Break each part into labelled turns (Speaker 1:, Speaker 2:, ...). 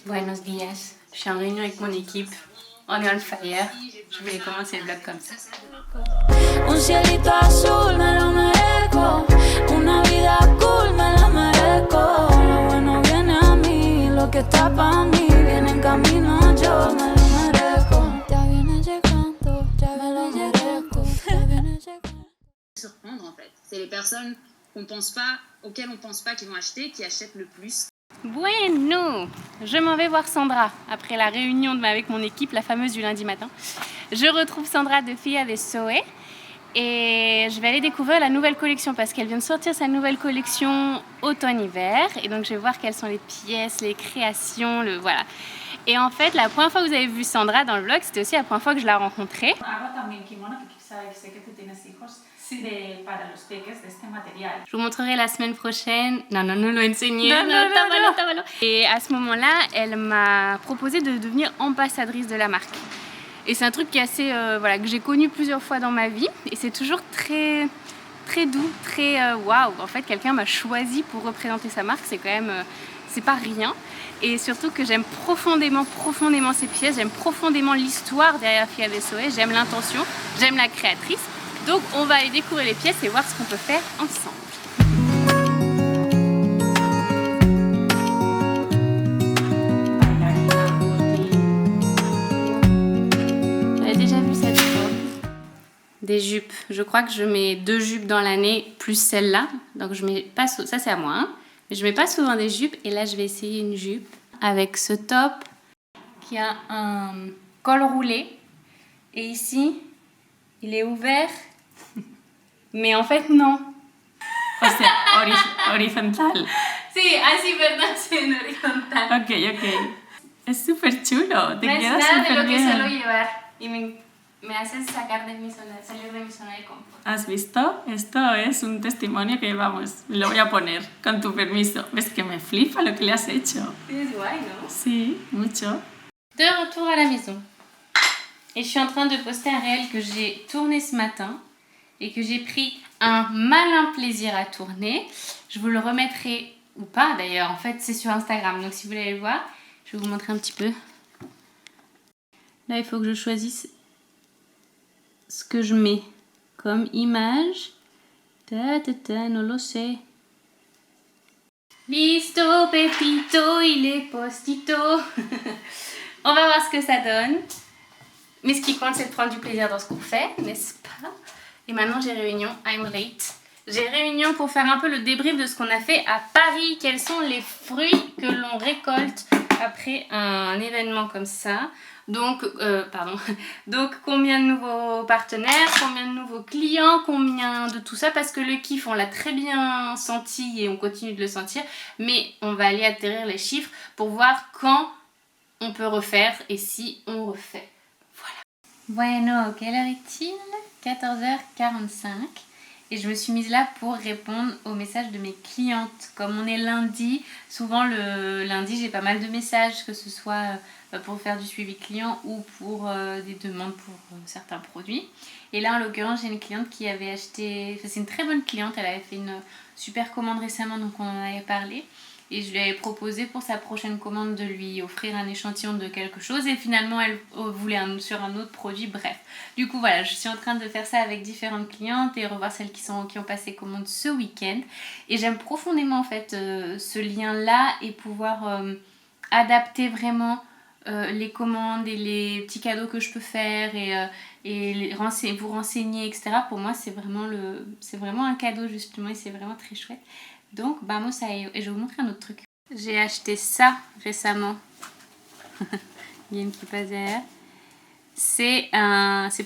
Speaker 1: Buenos días, je suis en réunion avec mon équipe, on est on fire, je voulais commencer le vlog comme ça.
Speaker 2: Un cielito azul me lo merezco, una vida cool me la merezco. Lo bueno viene a mí, lo que está pa' mí viene en camino, yo me lo merezco. Ya viene llegando, ya viene llegando, ya viene llegando.
Speaker 3: Surprendre en fait, c'est les personnes auxquelles on pense pas qu'ils vont acheter, qui achètent le plus.
Speaker 1: Bueno, je m'en vais voir Sandra après la réunion avec mon équipe, la fameuse du lundi matin. Je retrouve Sandra de Fia de Soe et je vais aller découvrir la nouvelle collection parce qu'elle vient de sortir sa nouvelle collection automne-hiver et donc je vais voir quelles sont les pièces, les créations, voilà. Et en fait, la première fois que vous avez vu Sandra dans le vlog, c'était aussi la première fois que je la rencontrais. Je vous montrerai la semaine prochaine. Non, lo enseigné. Non. Et à ce moment-là, elle m'a proposé de devenir ambassadrice de la marque. Et c'est un truc qui est assez, que j'ai connu plusieurs fois dans ma vie. Et c'est toujours très, très doux, très waouh. En fait, quelqu'un m'a choisi pour représenter sa marque. C'est quand même, c'est pas rien. Et surtout que j'aime profondément ces pièces. J'aime profondément l'histoire derrière Fia de Soe. J'aime l'intention, j'aime la créatrice. Donc on va aller découvrir les pièces et voir ce qu'on peut faire ensemble. J'avais déjà vu cette robe. Des jupes. Je crois que je mets 2 jupes dans l'année plus celle-là. Donc je mets pas ça c'est à moi. Hein. Mais je mets pas souvent des jupes. Et là je vais essayer une jupe avec ce top qui a un col roulé. Et ici il est ouvert. Mais en fait, non.
Speaker 4: O sea, horizontal.
Speaker 1: Sí, así, ¿verdad? Sí, en horizontal.
Speaker 4: Ok. Es súper chulo. Te
Speaker 1: No es
Speaker 4: queda
Speaker 1: nada de
Speaker 4: súper
Speaker 1: lo que
Speaker 4: bien.
Speaker 1: suelo llevar. Y me hace salir de mi zona de confort.
Speaker 4: ¿Has visto? Esto es un testimonio que, vamos, lo voy a poner, con tu permiso. ¿Ves que me flipa lo que le has hecho?
Speaker 1: C'est guay, non?
Speaker 4: Sí, mucho.
Speaker 1: De retour à la maison. Et je suis en train de poster un réel que j'ai tourné ce matin. Et que j'ai pris un malin plaisir à tourner. Je vous le remettrai, ou pas d'ailleurs, en fait c'est sur Instagram, donc si vous voulez le voir, je vais vous montrer un petit peu. Là il faut que je choisisse ce que je mets comme image. No lo sé. Listo, Pepito, il est postito. On va voir ce que ça donne. Mais ce qui compte c'est de prendre du plaisir dans ce qu'on fait, n'est-ce pas? Et maintenant j'ai réunion, I'm late. J'ai réunion pour faire un peu le débrief de ce qu'on a fait à Paris. Quels sont les fruits que l'on récolte après un événement comme ça. Donc combien de nouveaux partenaires, combien de nouveaux clients, combien de tout ça. Parce que le kiff on l'a très bien senti et on continue de le sentir. Mais on va aller atterrir les chiffres pour voir quand on peut refaire et si on refait. Bueno, quelle heure est-il? 14h45 et je me suis mise là pour répondre aux messages de mes clientes. Comme on est lundi, souvent le lundi j'ai pas mal de messages, que ce soit pour faire du suivi client ou pour des demandes pour certains produits. Et là en l'occurrence j'ai une cliente qui avait acheté, c'est une très bonne cliente, elle avait fait une super commande récemment donc on en avait parlé. Et je lui avais proposé pour sa prochaine commande de lui offrir un échantillon de quelque chose et finalement elle voulait sur un autre produit, bref. Du coup voilà, je suis en train de faire ça avec différentes clientes et revoir celles qui ont passé commande ce week-end. Et j'aime profondément en fait ce lien-là et pouvoir adapter vraiment les commandes et les petits cadeaux que je peux faire et vous renseigner, etc. Pour moi c'est vraiment un cadeau justement et c'est vraiment très chouette. Donc, vamos a ello. Et je vais vous montrer un autre truc. J'ai acheté ça récemment. Il y a une qui passe derrière. C'est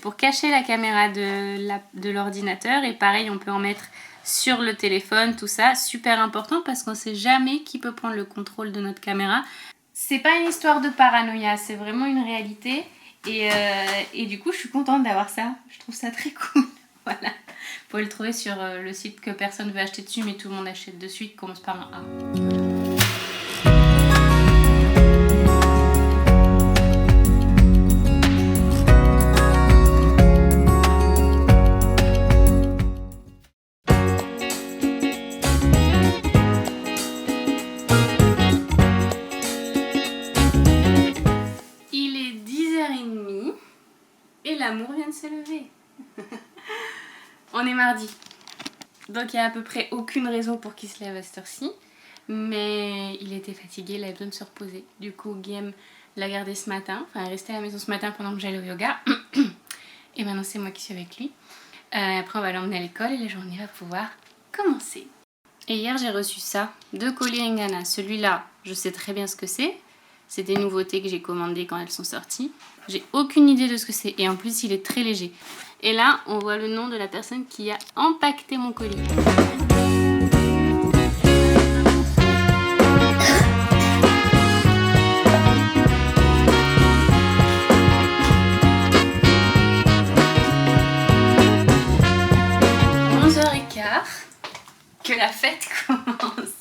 Speaker 1: pour cacher la caméra de l'ordinateur. Et pareil, on peut en mettre sur le téléphone, tout ça. Super important parce qu'on ne sait jamais qui peut prendre le contrôle de notre caméra. C'est pas une histoire de paranoïa, c'est vraiment une réalité. Et du coup, je suis contente d'avoir ça. Je trouve ça très cool. Voilà. Vous pouvez le trouver sur le site que personne ne veut acheter dessus, mais tout le monde achète dessus, qui commence par un A. Amour vient de se lever. On est mardi. Donc il n'y a à peu près aucune raison pour qu'il se lève à cette heure-ci. Mais il était fatigué, il avait besoin de se reposer. Du coup, Guillaume l'a gardé ce matin. Enfin, il est resté à la maison ce matin pendant que j'allais au yoga. Et maintenant, c'est moi qui suis avec lui. Après, on va l'emmener à l'école et la journée va pouvoir commencer. Et hier, j'ai reçu ça. 2 colis Ringana. Celui-là, je sais très bien ce que c'est. C'est des nouveautés que j'ai commandées quand elles sont sorties. J'ai aucune idée de ce que c'est. Et en plus, il est très léger. Et là, on voit le nom de la personne qui a empaqueté mon colis. Que la fête commence.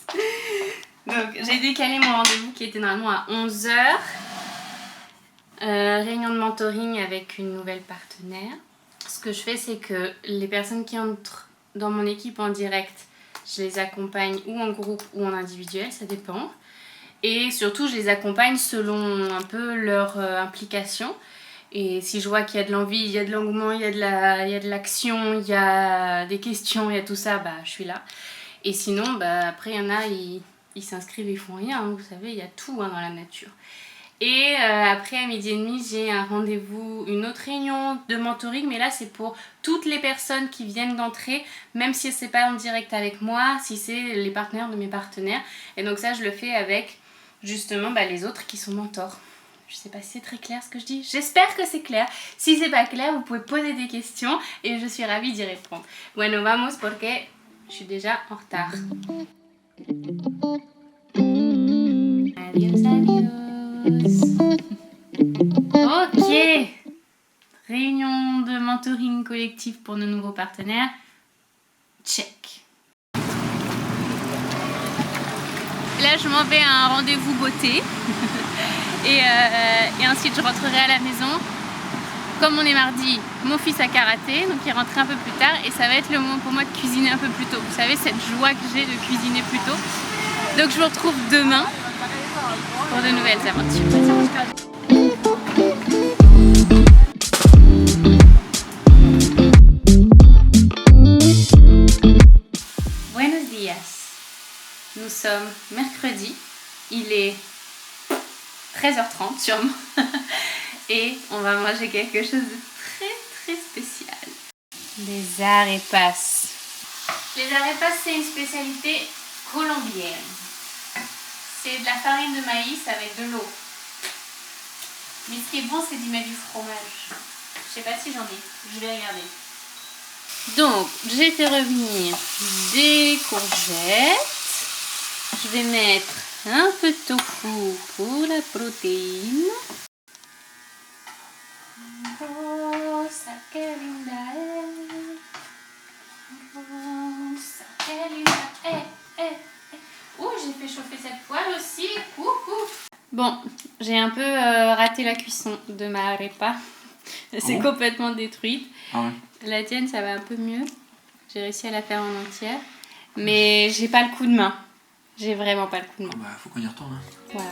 Speaker 1: Donc j'ai décalé mon rendez-vous qui était normalement à 11h. Réunion de mentoring avec une nouvelle partenaire. Ce que je fais, c'est que les personnes qui entrent dans mon équipe en direct, je les accompagne ou en groupe ou en individuel, ça dépend. Et surtout, je les accompagne selon un peu leur implication. Et si je vois qu'il y a de l'envie, il y a de l'engouement, il y a de l'action, il y a des questions, il y a tout ça, bah je suis là. Et sinon, bah après il y en a, ils s'inscrivent, ils font rien, hein, vous savez, il y a tout hein, dans la nature. Et après à 12h30, j'ai un rendez-vous, une autre réunion de mentoring, mais là c'est pour toutes les personnes qui viennent d'entrer, même si c'est pas en direct avec moi, si c'est les partenaires de mes partenaires. Et donc ça je le fais avec justement bah, les autres qui sont mentors. Je sais pas si c'est très clair ce que je dis. J'espère que c'est clair. Si c'est pas clair, vous pouvez poser des questions et je suis ravie d'y répondre. Bueno, vamos porque je suis déjà en retard. Adios, adios. Ok. Réunion de mentoring collectif pour nos nouveaux partenaires. Check. Là, je m'en vais à un rendez-vous beauté. Et ensuite je rentrerai à la maison. Comme on est mardi, mon fils a karaté, donc il rentre un peu plus tard et ça va être le moment pour moi de cuisiner un peu plus tôt. Vous savez, cette joie que j'ai de cuisiner plus tôt. Donc je vous retrouve demain pour de nouvelles aventures. Buenos días. Nous sommes mercredi. Il est 13h30 sûrement et on va manger quelque chose de très très spécial. Les arepas. Les arepas, c'est une spécialité colombienne. C'est de la farine de maïs avec de l'eau. Mais ce qui est bon, c'est d'y mettre du fromage. Je sais pas si j'en ai, je vais regarder. Donc, j'ai fait revenir des courgettes. Je vais mettre un peu de tofu pour la protéine. Rosa, que linda es. Rosa, que linda es. Oh, j'ai fait chauffer cette poêle aussi. Bon, j'ai un peu raté la cuisson de ma arepa. Elle s'est complètement détruite. Ah ouais. La tienne, ça va un peu mieux. J'ai réussi à la faire en entière. Mais j'ai pas le coup de main. J'ai vraiment pas le coup de main.
Speaker 5: Bah, faut qu'on y retourne. Hein.
Speaker 1: Voilà.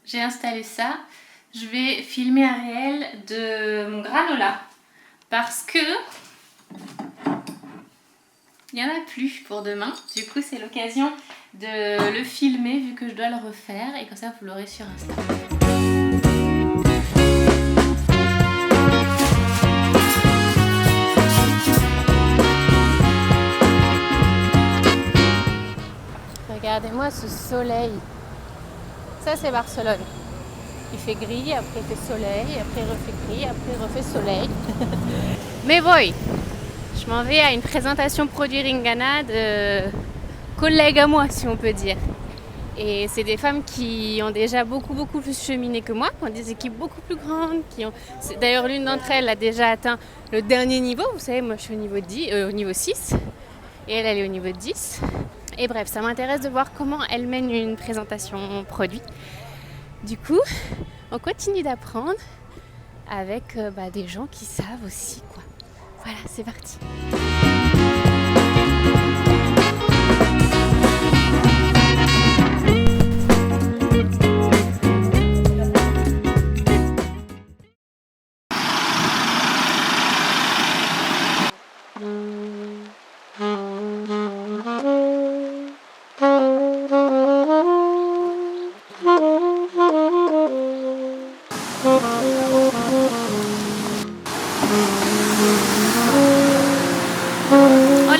Speaker 1: J'ai installé ça. Je vais filmer un réel de mon granola. Parce que il n'y en a plus pour demain. Du coup, c'est l'occasion de le filmer vu que je dois le refaire. Et comme ça, vous l'aurez sur Insta. Regardez-moi ce soleil. Ça, c'est Barcelone. Il fait gris, après il fait soleil, après il refait gris, après il refait soleil. Mais voy, je m'en vais à une présentation produit Ringana de collègues à moi, si on peut dire. Et c'est des femmes qui ont déjà beaucoup plus cheminé que moi, qui ont des équipes beaucoup plus grandes. D'ailleurs, l'une d'entre elles a déjà atteint le dernier niveau. Vous savez, moi je suis au niveau 6 et elle est au niveau 10. Et bref, ça m'intéresse de voir comment elle mène une présentation produit. Du coup, on continue d'apprendre avec des gens qui savent aussi, quoi. Voilà, c'est parti.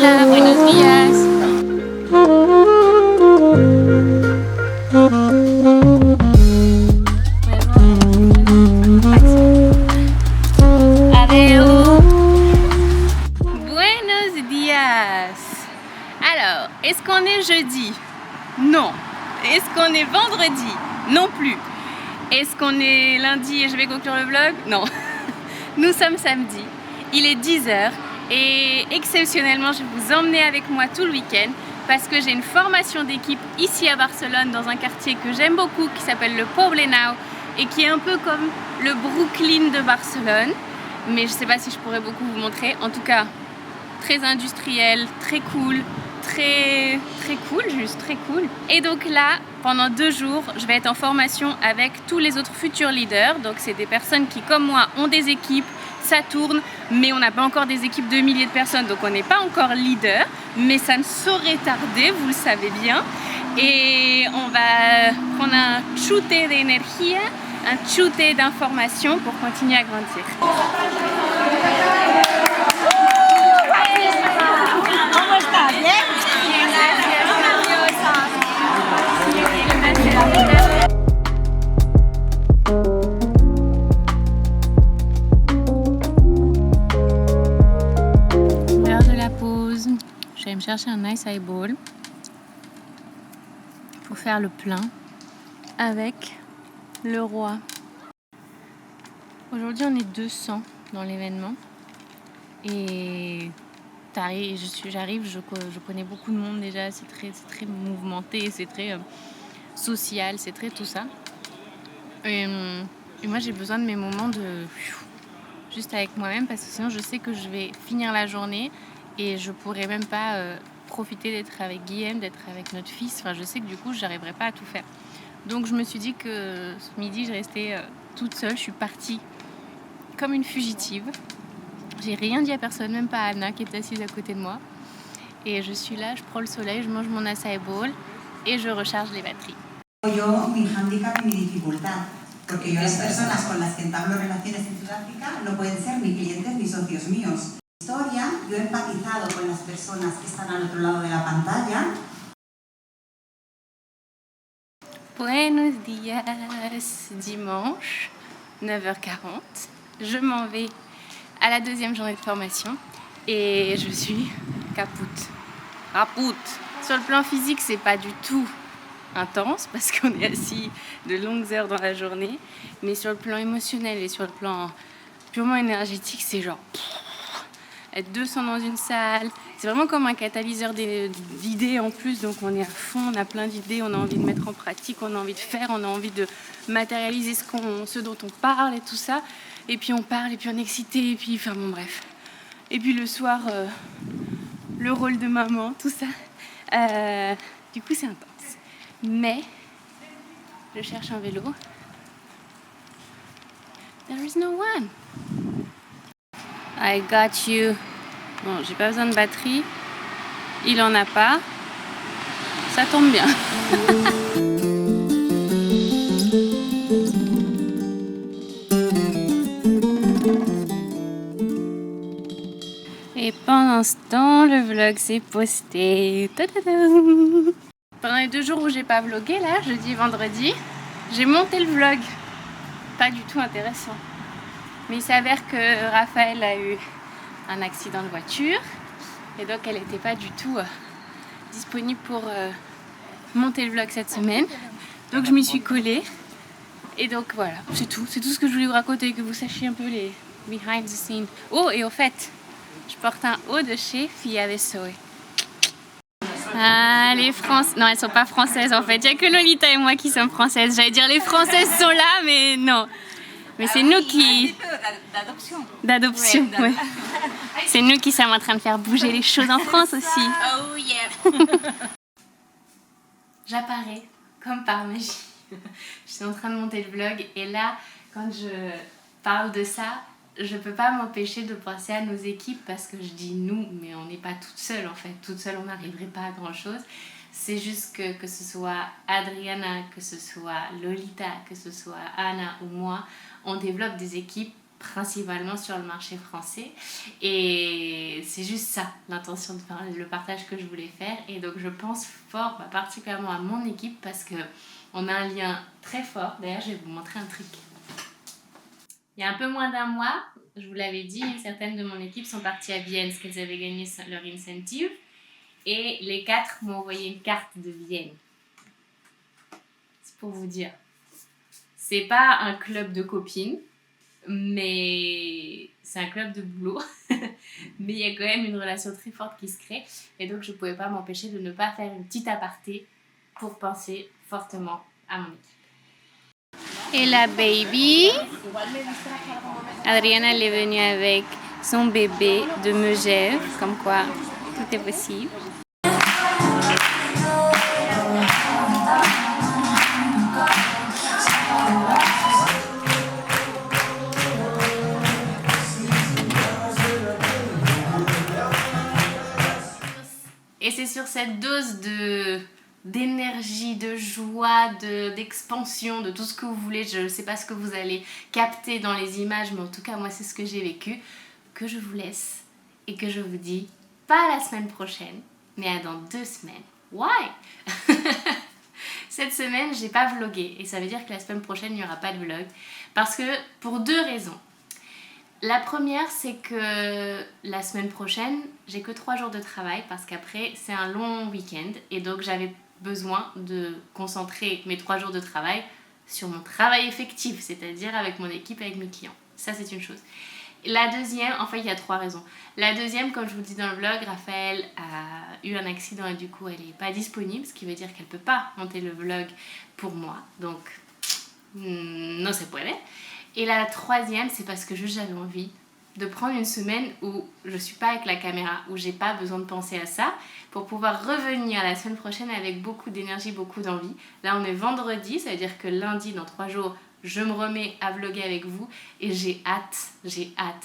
Speaker 1: Hola, buenos días. Adeu. Buenos días. Alors, est-ce qu'on est jeudi? Non. Est-ce qu'on est vendredi? Non plus. Est-ce qu'on est lundi et je vais conclure le vlog? Non. Nous sommes samedi. Il est 10h et exceptionnellement, je vais vous emmener avec moi tout le week-end parce que j'ai une formation d'équipe ici à Barcelone dans un quartier que j'aime beaucoup qui s'appelle le Poblenou et qui est un peu comme le Brooklyn de Barcelone. Mais je ne sais pas si je pourrais beaucoup vous montrer. En tout cas, très industriel, très cool, très cool, juste très cool. Et donc là, pendant 2 jours, je vais être en formation avec tous les autres futurs leaders. Donc c'est des personnes qui, comme moi, ont des équipes, ça tourne, mais on n'a pas encore des équipes de milliers de personnes, donc on n'est pas encore leader, mais ça ne saurait tarder, vous le savez bien. Et on va prendre un chute d'énergie, un chute d'informations pour continuer à grandir. L'heure de la pause, je vais me chercher un ice highball pour faire le plein avec le roi. Aujourd'hui on est 200 dans l'événement et j'arrive, je connais beaucoup de monde déjà, c'est très mouvementé, c'est très social, c'est très tout ça. Et moi j'ai besoin de mes moments de juste avec moi-même parce que sinon je sais que je vais finir la journée et je pourrais même pas profiter d'être avec Guillaume, d'être avec notre fils. Enfin je sais que du coup j'arriverai pas à tout faire. Donc je me suis dit que ce midi je restais toute seule, je suis partie comme une fugitive. J'ai rien dit à personne, même pas à Anna qui est assise à côté de moi. Et je suis là, je prends le soleil, je mange mon acai bowl et je recharge les batteries.
Speaker 5: Yo, mi handicap y mi dificultad, porque yo las personas con las que entablo relaciones en Sudáfrica no pueden ser ni clientes ni socios míos. Historia, yo he empatizado con las personas que están al otro lado de la pantalla.
Speaker 1: Buenos días, dimanche, 9h40. Je m'en vais à la 2e journée de formation et je suis capoute. Sur le plan physique, c'est pas du tout intense parce qu'on est assis de longues heures dans la journée, mais sur le plan émotionnel et sur le plan purement énergétique, c'est genre être 200 dans une salle, c'est vraiment comme un catalyseur d'idées en plus, donc on est à fond, on a plein d'idées, on a envie de mettre en pratique, on a envie de faire, on a envie de matérialiser ce dont on parle et tout ça, et puis on parle, et puis on est excité, et puis enfin bon bref. Et puis le soir, le rôle de maman, tout ça, du coup c'est intense. Mais je cherche un vélo. There is no one. I got you. Bon, j'ai pas besoin de batterie. Il en a pas. Ça tombe bien. Et pendant ce temps, le vlog s'est posté. Ta-da-da. Pendant les 2 jours où j'ai pas vlogué, là, jeudi et vendredi, j'ai monté le vlog. Pas du tout intéressant. Mais il s'avère que Raphaël a eu un accident de voiture. Et donc elle n'était pas du tout disponible pour monter le vlog cette semaine. Donc je m'y suis collée. Et donc voilà, c'est tout ce que je voulais vous raconter, que vous sachiez un peu les behind the scenes. Oh, et au fait, je porte un haut de chez Fia de Soe. Ah, les Françaises. Non, elles sont pas françaises en fait. Il n'y a que Lolita et moi qui sommes françaises. J'allais dire les Françaises sont là, mais non. Mais c'est nous qui... D'adoption, ouais. C'est nous qui sommes en train de faire bouger les choses en France aussi.
Speaker 6: Oh yeah.
Speaker 1: J'apparais comme par magie. Je suis en train de monter le vlog et là, quand je parle de ça, je peux pas m'empêcher de penser à nos équipes parce que je dis nous, mais on n'est pas toutes seules en fait. Toutes seules, on n'arriverait pas à grand chose. C'est juste que ce soit Adriana, que ce soit Lolita, que ce soit Anna ou moi, on développe des équipes principalement sur le marché français. Et c'est juste ça, l'intention de faire le partage que je voulais faire. Et donc je pense fort, particulièrement à mon équipe, parce qu'on a un lien très fort. D'ailleurs, je vais vous montrer un truc. Il y a un peu moins d'un mois, je vous l'avais dit, certaines de mon équipe sont parties à Vienne parce qu'elles avaient gagné leur incentive. Et les 4 m'ont envoyé une carte de Vienne. C'est pour vous dire. C'est pas un club de copines, mais c'est un club de boulot. Mais il y a quand même une relation très forte qui se crée. Et donc, je ne pouvais pas m'empêcher de ne pas faire une petite aparté pour penser fortement à mon équipe. Et la baby, Adriana, elle est venue avec son bébé de Megève, comme quoi tout est possible. Et c'est sur cette dose d'énergie, de joie, d'expansion, de tout ce que vous voulez, je ne sais pas ce que vous allez capter dans les images, mais en tout cas moi c'est ce que j'ai vécu, que je vous laisse et que je vous dis pas la semaine prochaine, mais à dans 2 semaines. Why? Cette semaine j'ai pas vlogué et ça veut dire que la semaine prochaine il n'y aura pas de vlog parce que pour 2 raisons. La première, c'est que la semaine prochaine, j'ai que 3 jours de travail parce qu'après, c'est un long week-end et donc j'avais besoin de concentrer mes 3 jours de travail sur mon travail effectif, c'est-à-dire avec mon équipe, avec mes clients. Ça, c'est une chose. La deuxième, enfin, il y a 3 raisons. La deuxième, comme je vous le dis dans le vlog, Raphaël a eu un accident et du coup, elle n'est pas disponible, ce qui veut dire qu'elle ne peut pas monter le vlog pour moi. Donc, no se puede. Et la troisième, c'est parce que juste j'avais envie de prendre une semaine où je ne suis pas avec la caméra, où j'ai pas besoin de penser à ça, pour pouvoir revenir la semaine prochaine avec beaucoup d'énergie, beaucoup d'envie. Là, on est vendredi, ça veut dire que lundi, dans 3 jours, je me remets à vlogger avec vous et j'ai hâte.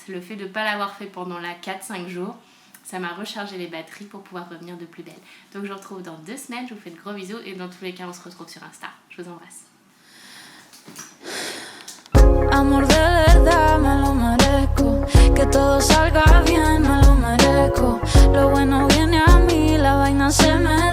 Speaker 1: Le fait de ne pas l'avoir fait pendant 4-5 jours, ça m'a rechargé les batteries pour pouvoir revenir de plus belle. Donc, je vous retrouve dans 2 semaines, je vous fais de gros bisous et dans tous les cas, on se retrouve sur Insta. Je vous embrasse.
Speaker 2: Amor de verdad me lo merezco, que todo salga bien me lo merezco, lo bueno viene a mí, la vaina se me